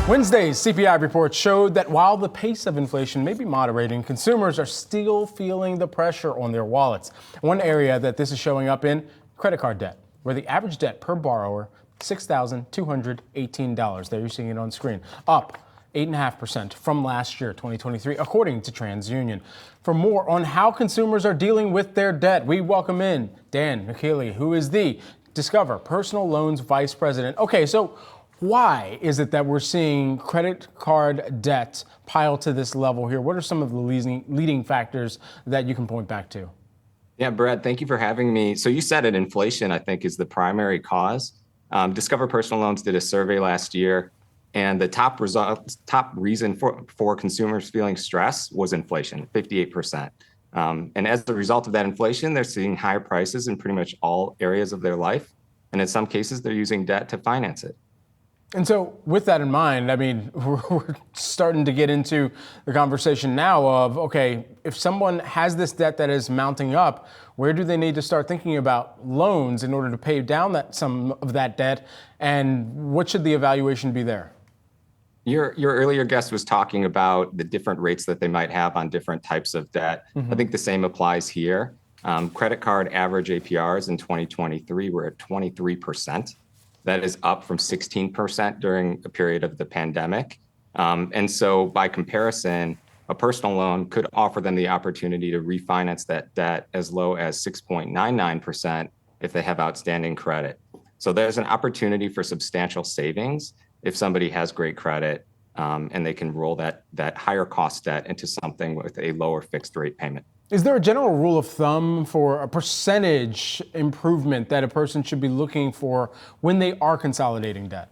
Wednesday's CPI report showed that while the pace of inflation may be moderating, consumers are still feeling the pressure on their wallets. One area that this is showing up in, credit card debt, where the average debt per borrower, $6,218. There you're seeing it on screen, up 8.5% from last year, 2023, according to TransUnion. For more on how consumers are dealing with their debt, we welcome in Dan Nickele, who is the Discover Personal Loans Vice President. Okay, so why is it that we're seeing credit card debt pile to this level here? What are some of the leading factors that you can point back to? Yeah, Brad, thank you for having me. So you said it, inflation, I think, is the primary cause. Discover Personal Loans did a survey last year, and the top reason for consumers feeling stress was inflation, 58%. And as a result of that inflation, they're seeing higher prices in pretty much all areas of their life. And in some cases, they're using debt to finance it. And so with that in mind, I mean, we're starting to get into the conversation now of, okay, if someone has this debt that is mounting up, where do they need to start thinking about loans in order to pay down some of that debt? And what should the evaluation be there? Your earlier guest was talking about the different rates that they might have on different types of debt. Mm-hmm. I think the same applies here. Credit card average APRs in 2023 were at 23%. That is up from 16% during a period of the pandemic. And so by comparison, a personal loan could offer them the opportunity to refinance that debt as low as 6.99% if they have outstanding credit. So there's an opportunity for substantial savings if somebody has great credit and they can roll that higher cost debt into something with a lower fixed rate payment. Is there a general rule of thumb for a percentage improvement that a person should be looking for when they are consolidating debt?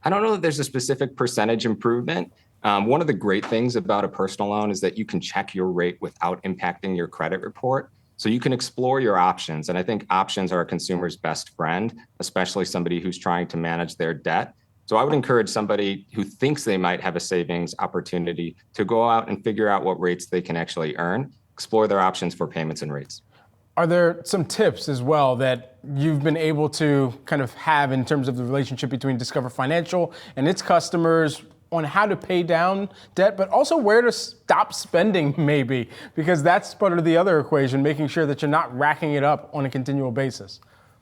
I don't know that there's a specific percentage improvement. One of the great things about a personal loan is that you can check your rate without impacting your credit report. So you can explore your options. And I think options are a consumer's best friend, especially somebody who's trying to manage their debt. So I would encourage somebody who thinks they might have a savings opportunity to go out and figure out what rates they can actually earn, explore their options for payments and rates. Are there some tips as well that you've been able to kind of have in terms of the relationship between Discover Financial and its customers on how to pay down debt, but also where to stop spending maybe? Because that's part of the other equation, making sure that you're not racking it up on a continual basis.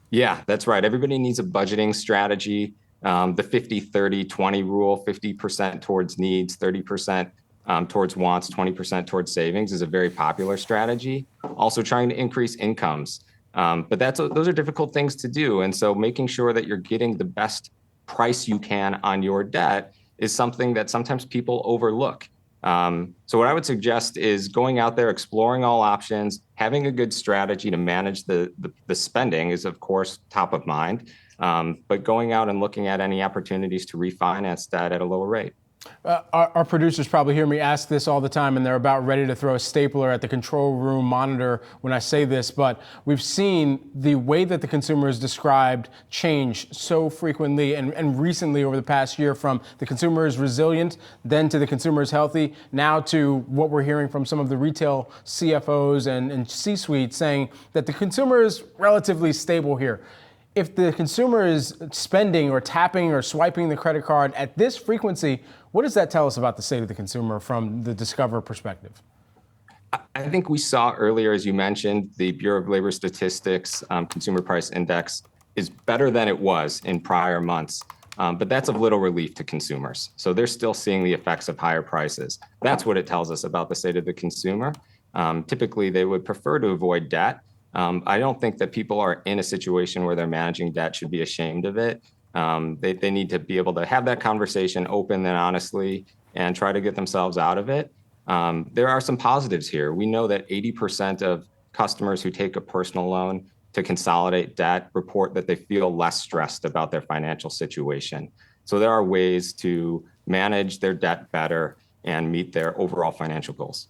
Yeah, that's right. Everybody needs a budgeting strategy. The 50-30-20 rule, 50% towards needs, 30% towards wants, 20% towards savings is a very popular strategy. Also trying to increase incomes. But those are difficult things to do. And so making sure that you're getting the best price you can on your debt is something that sometimes people overlook. So what I would suggest is going out there, exploring all options, having a good strategy to manage the spending is, of course, top of mind. But going out and looking at any opportunities to refinance that at a lower rate. Our producers probably hear me ask this all the time, and they're about ready to throw a stapler at the control room monitor when I say this, but we've seen the way that the consumer is described change so frequently and recently over the past year, from the consumer is resilient, then to the consumer is healthy, now to what we're hearing from some of the retail CFOs and C-suite saying that the consumer is relatively stable here. If the consumer is spending or tapping or swiping the credit card at this frequency, what does that tell us about the state of the consumer from the Discover perspective? I think we saw earlier, as you mentioned, the Bureau of Labor Statistics Consumer Price Index is better than it was in prior months. But that's of little relief to consumers. So they're still seeing the effects of higher prices. That's what it tells us about the state of the consumer. Typically, they would prefer to avoid debt. I don't think that people are in a situation where they're managing debt should be ashamed of it. They need to be able to have that conversation open and honestly and try to get themselves out of it. There are some positives here. We know that 80% of customers who take a personal loan to consolidate debt report that they feel less stressed about their financial situation. So there are ways to manage their debt better and meet their overall financial goals.